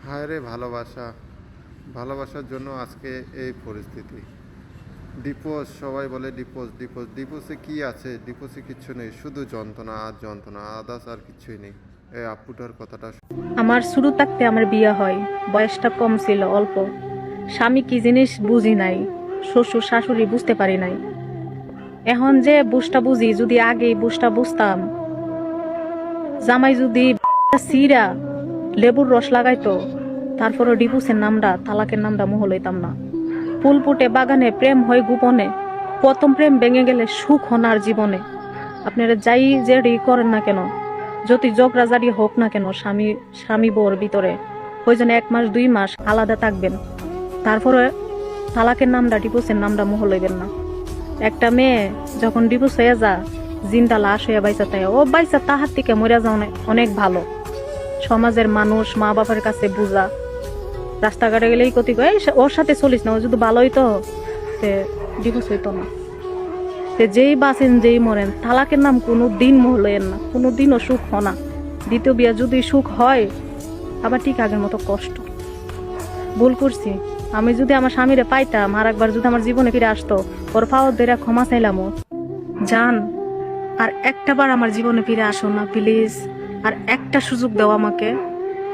হায় রে ভালোবাসা, ভালোবাসার জন্য আজকে এই পরিস্থিতি। ডিপোজ, সবাই বলে ডিপোজ ডিপোজ, ডিপোজে কি আছে? ডিপোজে কিচ্ছু নেই, শুধু যন্ত্রণা আর যন্ত্রণা, আদার্স আর কিচ্ছুই নেই। এই আপুটার কথাটা আমার শুরু থাকতে আমার বিয়ে হয়, বয়সটা কম ছিল অল্প। স্বামী কি জিনিস বুঝি নাই, শ্বশুর শাশুড়ি বুঝতে পারি নাই। এখন যে বুঝটা বুঝি, যদি আগে বুঝটা বুঝতাম, জামাই যদি সিরা লেবুর রস লাগাইতো, তারপরে ডিভোর্সের নামটা, তালাকের নামটা মোহ লইতাম না। ফুল ফুটে বাগানে, প্রেম হয় গোপনে, প্রথম প্রেম ভেঙে গেলে সুখ হনার জীবনে। আপনারা যাই যে করেন না কেন, যতই জগরাজারি হোক না কেন, স্বামী স্বামী বউর ভিতরে ওই জন্য 1 মাস 2 মাস আলাদা থাকবেন। তারপরে তালাকের নামটা, ডিভোর্সের নামটা মোহ লইবেন না। একটা মেয়ে যখন ডিভোর্স হয়ে যা, জিন্দা লাশ হয়ে বাইসা তাই, ও বাইসা তাহার থেকে মরে যাও অনেক ভালো। সমাজের মানুষ, মা বাবার কাছে বুঝা, রাস্তাঘাটে গেলেই কতি কয় ওর সাথে চলিস না, ও যদি ভালোই তো ডিভোর্স হইতো না। যেই বাঁচেন যেই মরেন, তালাকের নাম কোনো দিন মোহ লইয়েন না, কোনো দিনও সুখ হয় না। দ্বিতীয় বিয়া যদি সুখ হয়, আবার ঠিক আগের মতো কষ্ট। ভুল করছি, আমি যদি আমার স্বামীরে পাইতাম, আর একবার যদি আমার জীবনে ফিরে আসতো, ওর পাও ধরে ক্ষমা চাইলাম। জান, আর একটা বার আমার জীবনে ফিরে আসো না প্লিজ, আর একটা সুযোগ দাও আমাকে।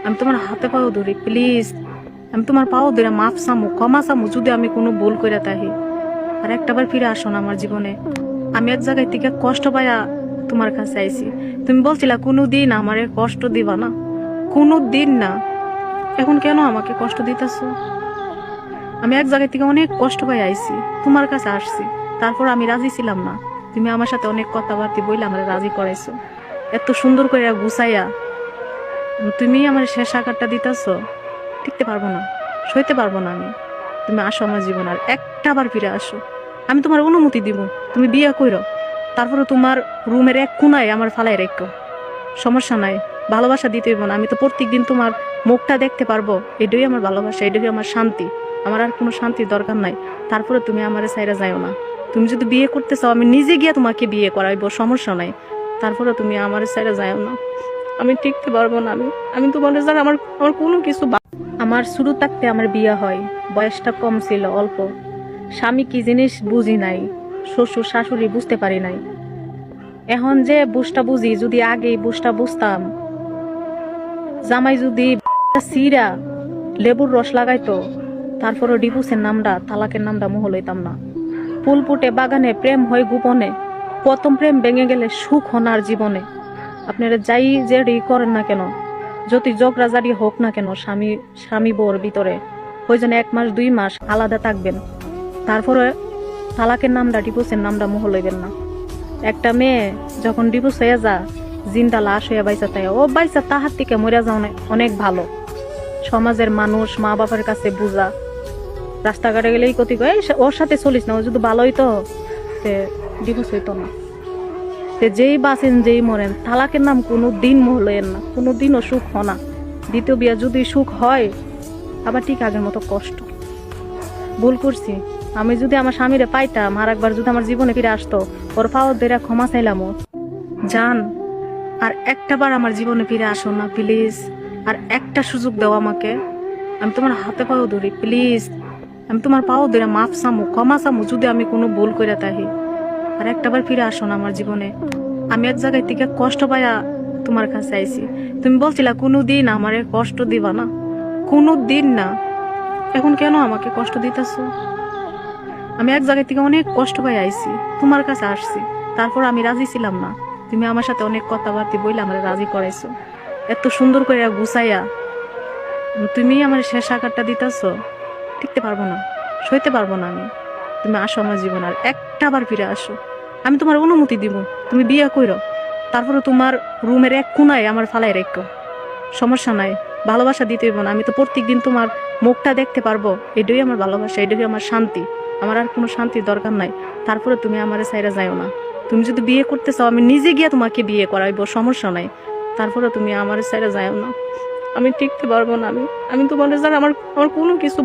আমি তোমার হাতে পাও ধরি প্লিজ, আমি তোমার পাও ধরে মাফ চামু, ক্ষমা চামু যদি আমি কোনো ভুল করে থাকি। আর একটা বার ফিরে আসো না আমার জীবনে। আমি এক জায়গায় থেকে কষ্ট পাইয়া তোমার কাছে আইছি। তুমি বলছিলা কোনো দিন আমারে কষ্ট দিবা না, কোনো দিন না। এখন কেন আমাকে কষ্ট দিতেছো? আমি এক জায়গা থেকে অনেক কষ্ট পাই আইছি, তোমার কাছে আসছি, তারপর আমি রাজি ছিলাম না। তুমি আমার সাথে অনেক কথাবার্তা বইলে আমার রাজি করাইছো, এত সুন্দর করে গুছাইয়া। তুমি আমার শেষ আকারটা দিতেছো, টিকতে পারবো না, সইতে পারবো না আমি। তুমি আসো আমার জীবন, আর একটা বার ফিরে আসো। আমি তোমার অনুমতি দিব, তুমি বিয়ে কইরো, তারপরে তোমার রুমের এক কোনায় আমার ফালাই রেখো, সমস্যা নাই। ভালোবাসা দিতে হইব না, আমি তো প্রত্যেকদিন তোমার মুখটা দেখতে পারবো, এটাই আমার ভালোবাসা, এটাই আমার শান্তি। আমার আর কোনো শান্তির দরকার নাই। তারপরে তুমি আমার সাইরা যাইও না। তুমি যদি বিয়ে করতে চাও, আমি নিজে গিয়ে তোমাকে বিয়ে করাইবো, সমস্যা নাই। তারপরে তুমি আমার সাইরা যাইও না, আমি টিকতে পারবো না। আমি তোমার জানা, আমার আমার কোনো কিছু আমার শুরু থাকতে আমার বিয়ে হয়, বয়সটা কম ছিল অল্প। স্বামী কি জিনিস বুঝি নাই, শ্বশুর শাশুড়ি বুঝতে পারি নাই। এখন যে বুঝটা বুঝি, যদি আগে বুঝটা বুঝতাম, জামাই যদি সিরা লেবুর রস লাগাইতো, তারপরে ডিভোর্সের নামটা, তালাকের নামটা মোহ লইতাম না। ফুল ফুটে বাগানে, প্রেম হয় গোপনে, প্রথম প্রেম ভেঙে গেলে সুখ হনার জীবনে। আপনারা যাই যে করেন না কেন, যতই জগরাজারি হোক না কেন, স্বামী স্বামী বউর ভিতরে ওই জন্য 1 মাস 2 মাস আলাদা থাকবেন। তারপরে তালাকের নামটা, ডিভোর্সের নামটা মোহ লইবেন না। একটা মেয়ে যখন ডিভোর্স হয়ে যা, জিন্দা লাশ হয়ে বাইসা তাই, ও বাইসা তাহার থেকে মরে যাও অনেক ভালো। সমাজের মানুষ, মা বাবার কাছে বুঝা, রাস্তাঘাটে গেলেই কতি কয় ওর সাথে চলিস না, ও যদি ভালোই তো ডিভোর্স হইতো না। যেই বাঁচেন যেই মরেন, তালাকের নাম কোনো দিন মোহ লইয়েন না, কোনো দিনও সুখ হয় না। দ্বিতীয় বিয়া যদি সুখ হয়, আবার ঠিক আগের মতো কষ্ট। ভুল করছি, আমি যদি আমার স্বামীরে পাইতাম, আর একবার যদি আমার জীবনে ফিরে আসতো, ওর পাও ধরে ক্ষমা চাইলাম। জান, আর একটা বার আমার জীবনে ফিরে আসো না প্লিজ, আর একটা সুযোগ দাও আমাকে। আমি তোমার হাতে পাও ধরি প্লিজ, আমি তোমার পাও ধরে মাফ চামু, ক্ষমা চামু যদি আমি কোনো ভুল করে থাকি। আর একটা বার ফিরে আসো না আমার জীবনে। আমি এক জায়গায় থেকে কষ্ট পাইয়া তোমার কাছে আইছি। তুমি বলছিলা কোনো দিন আমারে কষ্ট দিবা না, কোনো দিন না। এখন কেন আমাকে কষ্ট দিতেছো? আমি এক জায়গা থেকে অনেক কষ্ট পাই আইছি, তোমার কাছে আসছি, তারপর আমি রাজি ছিলাম না। তুমি আমার সাথে অনেক কথাবার্তা বইলে আমার রাজি করাইছো, এত সুন্দর করে গুছাইয়া। তুমি আমার শেষ আকারটা দিতেছো, টিকতে পারবো না, সইতে পারবো না আমি। তুমি আসো আমার জীবন, আর একটা বার ফিরে আসো। আমি তোমার অনুমতি দিব, তুমি বিয়ে কইরো, তারপরে তোমার রুমের এক কোনায় আমার ফালাই রেখো, সমস্যা নাই। ভালোবাসা দিতে হইব না, আমি তো প্রত্যেকদিন তোমার মুখটা দেখতে পারবো, এটাই আমার ভালোবাসা, এটাই আমার শান্তি। আমার আর কোনো শান্তির দরকার নাই। তারপরে তুমি আমার সাইরা যাইও না। তুমি যদি বিয়ে করতে চাও, আমি নিজে গিয়ে তোমাকে বিয়ে করাইবো, সমস্যা নাই। তারপরে তুমি আমার সাইরা যাইও না, আমি টিকতে পারবো না। আমি তোমার জানা, আমার আমার কোনো কিছু